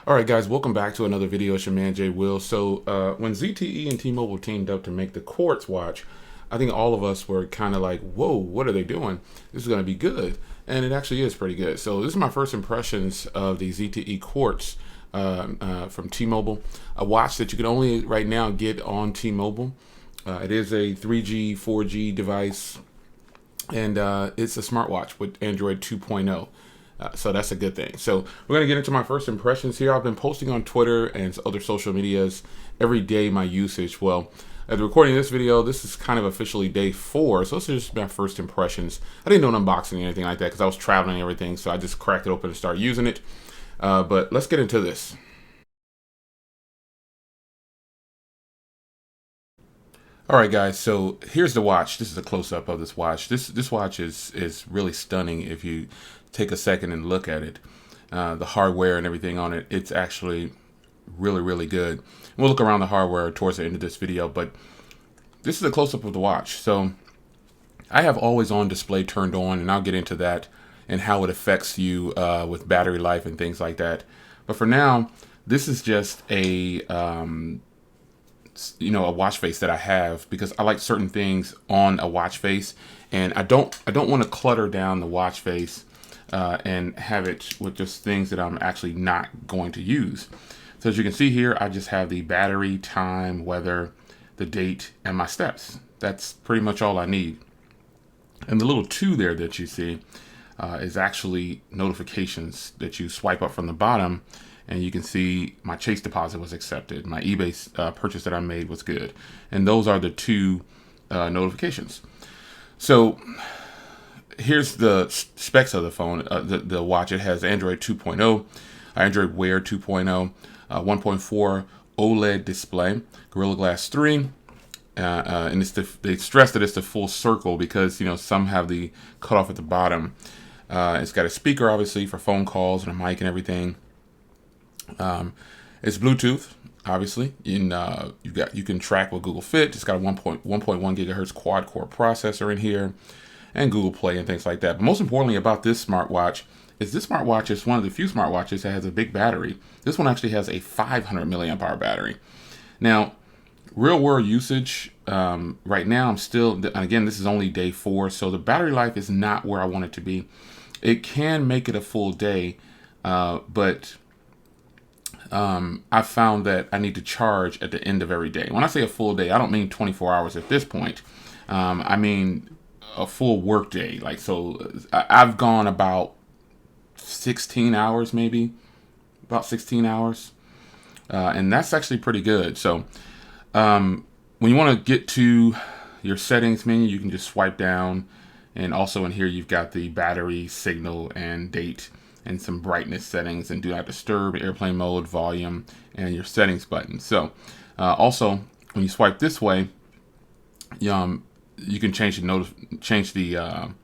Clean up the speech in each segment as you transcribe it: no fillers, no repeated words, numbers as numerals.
All right, guys, welcome back to another video. It's your man, Jay Will. So when ZTE and T-Mobile teamed up to make the Quartz watch, I think all of us were kind of like, whoa, what are they doing? This is going to be good. And it actually is pretty good. So this is my first impressions of the ZTE Quartz from T-Mobile, a watch that you can only right now get on T-Mobile. It is a 3G, 4G device, and it's a smartwatch with Android 2.0. So that's a good thing. So we're going to get into my first impressions here. I've been posting on Twitter and other social medias every day my usage. Well, at the recording of this video, this is kind of officially day 4. So this is just my first impressions. I didn't do an unboxing or anything like that because I was traveling and everything. So I just cracked it open and started using it. But let's get into this. All right, guys, so here's the watch. This is a close-up of this watch. This watch is really stunning if you take a second and look at it. The hardware and everything on it, it's actually really, really good. We'll look around the hardware towards the end of this video, but this is a close-up of the watch. So I have always on display turned on, and I'll get into that and how it affects you with battery life and things like that. But for now, this is just a a watch face that I have because I like certain things on a watch face, and I don't want to clutter down the watch face and have it with just things that I'm actually not going to use. So as you can see here, I just have the battery, time, weather, the date, and my steps. That's pretty much all I need. And the little 2 there that you see is actually notifications that you swipe up from the bottom, and you can see my Chase deposit was accepted. My eBay purchase that I made was good. And those are the 2 notifications. So here's the specs of the phone, the watch. It has Android 2.0, Android Wear 2.0, 1.4 OLED display, Gorilla Glass 3, and they stress that it's the full circle because some have the cutoff at the bottom. It's got a speaker obviously for phone calls and a mic and everything. It's Bluetooth, obviously. You can track with Google Fit. It's got a 1.1 gigahertz quad core processor in here, and Google Play and things like that. But most importantly about this smartwatch is one of the few smartwatches that has a big battery. This one actually has a 500 milliamp hour battery. Now, real world usage, right now I'm still, and again, this is only day 4, so the battery life is not where I want it to be. It can make it a full day, but I found that I need to charge at the end of every day. When I say a full day, I don't mean 24 hours at this point. I mean a full work day. So I've gone about 16 hours, maybe about 16 hours. And that's actually pretty good. So when you want to get to your settings menu, you can just swipe down. And also in here, you've got the battery, signal, and date, and some brightness settings, and do not disturb, airplane mode, volume, and your settings button. So also when you swipe this way, you can change the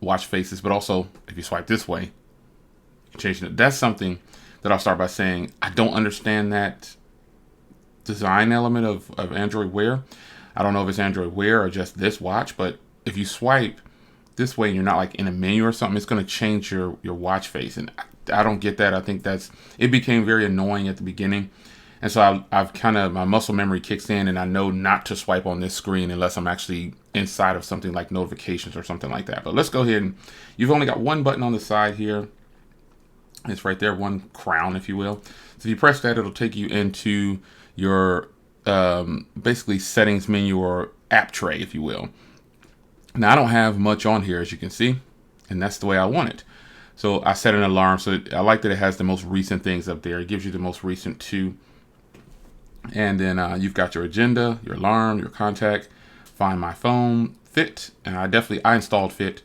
watch faces, but also if you swipe this way, change it. That's something that I'll start by saying I don't understand that design element of Android Wear. I don't know if it's Android Wear or just this watch, but if you swipe this way and you're not like in a menu or something, it's going to change your watch face, and I don't get that. I think it became very annoying at the beginning, and so I've kind of, my muscle memory kicks in, and I know not to swipe on this screen unless I'm actually inside of something like notifications or something like that. But let's go ahead, and you've only got one button on the side here. It's right there, one crown, if you will. So if you press that, it'll take you into your basically settings menu or app tray, if you will. Now, I don't have much on here, as you can see, and that's the way I want it. So I set an alarm. So I like that it has the most recent things up there. It gives you the most recent 2. And then you've got your agenda, your alarm, your contact, find my phone, Fit, and I installed Fit,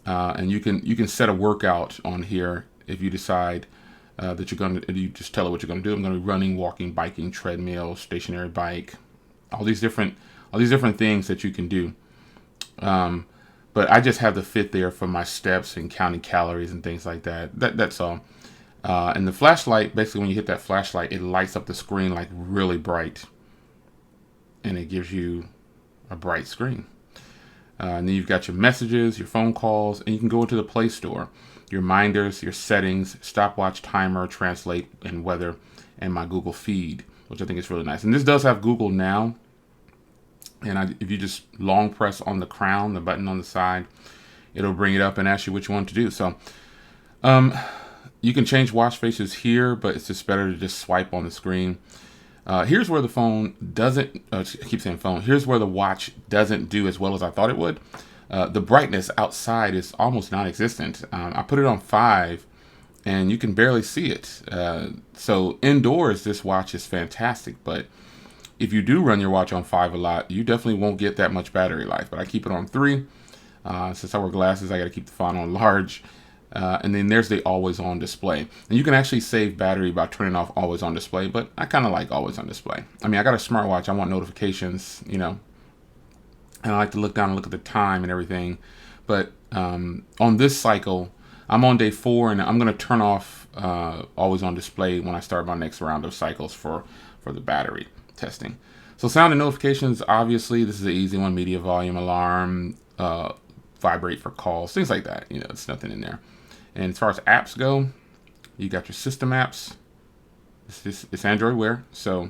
and you can set a workout on here if you decide that you just tell it what you're going to do. I'm going to be running, walking, biking, treadmill, stationary bike, all these different things that you can do. But I just have the Fit there for my steps and counting calories and things like that. That's all. And the flashlight, basically when you hit that flashlight, it lights up the screen like really bright, and it gives you a bright screen. And then you've got your messages, your phone calls, and you can go into the Play Store, your reminders, your settings, stopwatch, timer, translate, and weather, and my Google feed, which I think is really nice. And this does have Google Now. And if you just long press on the crown, the button on the side, it'll bring it up and ask you what you want to do. So you can change watch faces here, but it's just better to just swipe on the screen. Here's where the phone doesn't, I keep saying phone, here's where the watch doesn't do as well as I thought it would. The brightness outside is almost non-existent. I put it on 5 and you can barely see it. So indoors, this watch is fantastic, but if you do run your watch on 5 a lot, you definitely won't get that much battery life. But I keep it on 3. Since I wear glasses, I got to keep the font on large. And then there's the always on display. And you can actually save battery by turning off always on display, but I kind of like always on display. I mean, I got a smartwatch. I want notifications, you know, and I like to look down and look at the time and everything. But on this cycle, I'm on day 4 and I'm going to turn off always on display when I start my next round of cycles for the battery testing. So sound and notifications, obviously, this is an easy one. Media volume, alarm, vibrate for calls, things like that. You know, it's nothing in there. And as far as apps go, you got your system apps. It's Android Wear, so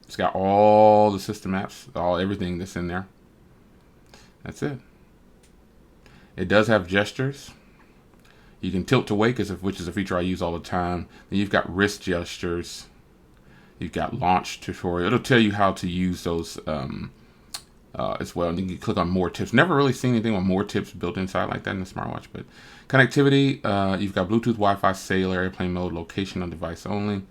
it's got all the system apps, everything that's in there. That's it. It does have gestures. You can tilt to wake, which is a feature I use all the time. Then you've got wrist gestures. You've got launch tutorial. It'll tell you how to use those as well. And you can click on more tips. Never really seen anything with more tips built inside like that in the smartwatch. But connectivity, you've got Bluetooth, Wi-Fi, cellular, airplane mode, location on device only.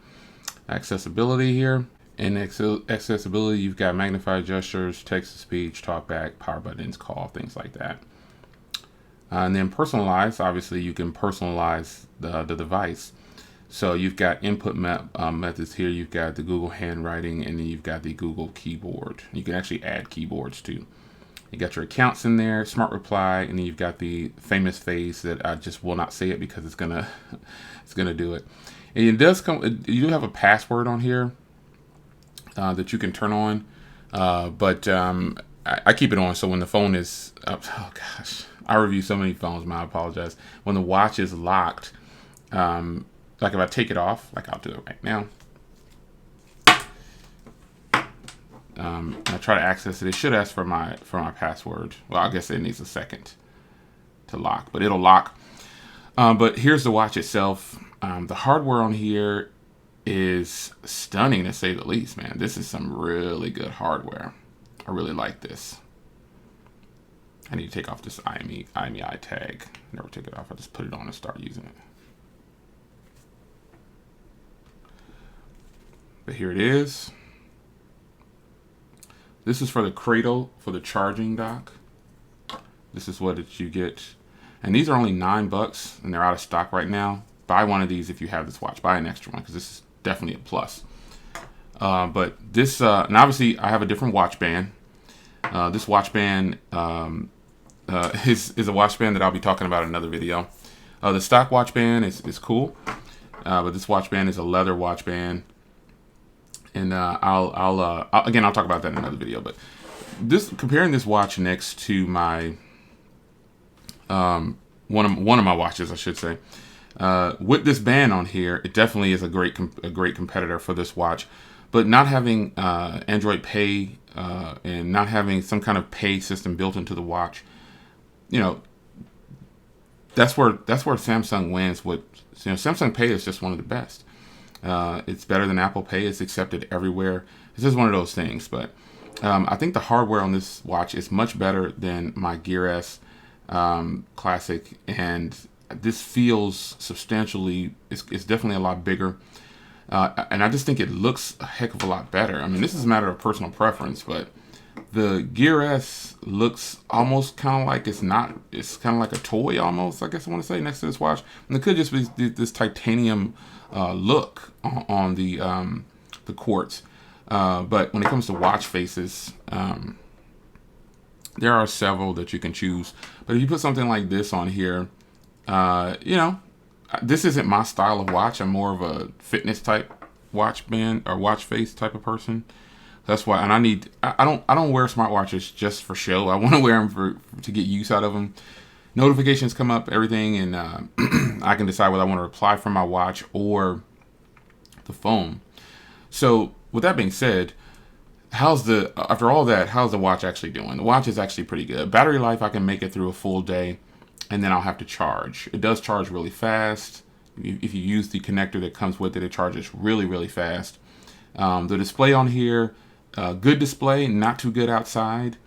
Accessibility here. In accessibility, you've got magnified gestures, text-to-speech, talkback, power buttons, call, things like that. And then personalize, obviously you can personalize the device. So you've got input methods here. You've got the Google handwriting, and then you've got the Google keyboard. You can actually add keyboards too. You got your accounts in there, smart reply, and then you've got the famous face that I just will not say it because it's gonna do it. And it does come. You do have a password on here that you can turn on, but I keep it on so when the phone is up. Oh gosh, I review so many phones. I apologize. When the watch is locked. Like if I take it off, like I'll do it right now. I try to access it. It should ask for my password. Well, I guess it needs a second to lock, but it'll lock. But here's the watch itself. The hardware on here is stunning to say the least, man. This is some really good hardware. I really like this. I need to take off this IMEI tag. Never take it off. I just put it on and start using it. But here it is. This is for the cradle, for the charging dock. This is what you get. And these are only $9 and they're out of stock right now. Buy one of these if you have this watch. Buy an extra one because this is definitely a plus. But this, and obviously I have a different watch band. This watch band is a watch band that I'll be talking about in another video. The stock watch band is cool. But this watch band is a leather watch band. And I'll talk about that in another video. But comparing this watch next to my one of my watches, I should say, with this band on here, it definitely is a great competitor for this watch. But not having Android Pay and not having some kind of pay system built into the watch, you know, that's where Samsung wins. Samsung Pay is just one of the best. It's better than Apple Pay. It's accepted everywhere. It's just one of those things. But I think the hardware on this watch is much better than my Gear S Classic, and this feels substantially. It's definitely a lot bigger, and I just think it looks a heck of a lot better. I mean, this is a matter of personal preference, but the Gear S looks almost kind of like it's not. It's kind of like a toy almost. I guess I want to say next to this watch, and it could just be this titanium look on the Quartz. But when it comes to watch faces, there are several that you can choose. But if you put something like this on here, you know, this isn't my style of watch. I'm more of a fitness type watch band or watch face type of person. That's why, and I don't wear smartwatches just for show. I want to wear them to get use out of them. Notifications come up, everything, and I can decide whether I want to reply from my watch or the phone. So with that being said, after all that, how's the watch actually doing? The watch is actually pretty good. Battery life, I can make it through a full day, and then I'll have to charge. It does charge really fast. If you use the connector that comes with it, it charges really, really fast. The display on here, good display, not too good outside.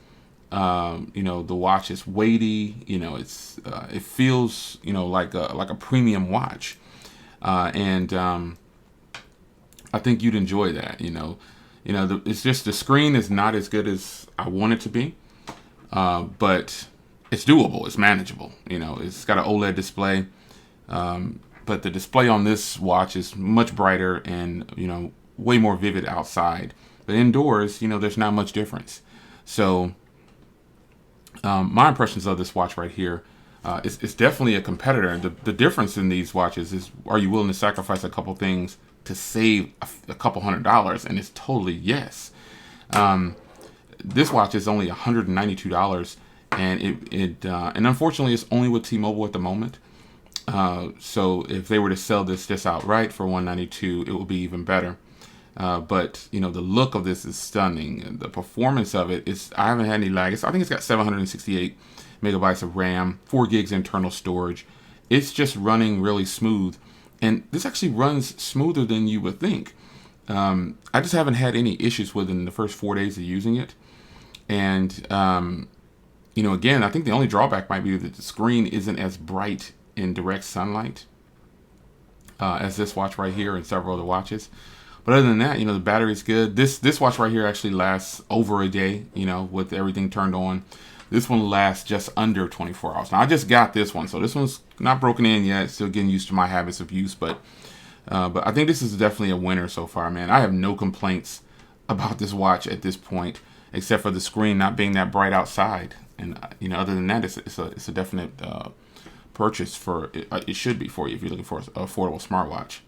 The watch is weighty. It feels like a premium watch, and I think you'd enjoy that. It's just the screen is not as good as I want it to be, but it's doable. It's manageable. It's got an OLED display, but the display on this watch is much brighter and way more vivid outside. But indoors, there's not much difference. So my impressions of this watch right here, it's definitely a competitor. The difference in these watches is, are you willing to sacrifice a couple things to save a couple $100? And it's totally yes. This watch is only $192, and and unfortunately it's only with T-Mobile at the moment. So if they were to sell this just outright for $192, it would be even better. But the look of this is stunning, and the performance of it is, I haven't had any lag. I think it's got 768 megabytes of RAM, 4 gigs internal storage. It's just running really smooth, and this actually runs smoother than you would think. I just haven't had any issues with it in the first 4 days of using it. And again, I think the only drawback might be that the screen isn't as bright in direct sunlight as this watch right here and several other watches. But other than that, the battery's good. This watch right here actually lasts over a day, with everything turned on. This one lasts just under 24 hours. Now, I just got this one, so this one's not broken in yet. Still getting used to my habits of use, but I think this is definitely a winner so far, man. I have no complaints about this watch at this point, except for the screen not being that bright outside. And other than that, it's a definite purchase for it. It should be for you if you're looking for an affordable smartwatch.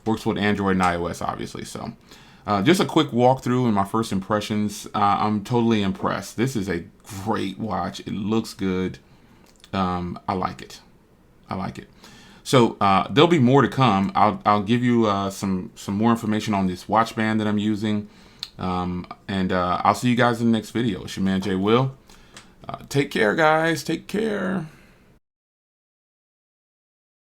Works with Android and iOS, obviously. So just a quick walkthrough and my first impressions. I'm totally impressed. This is a great watch. It looks good. I like it. So there'll be more to come. I'll give you some more information on this watch band that I'm using. And I'll see you guys in the next video. It's your man, Jay Will. Take care, guys. Take care.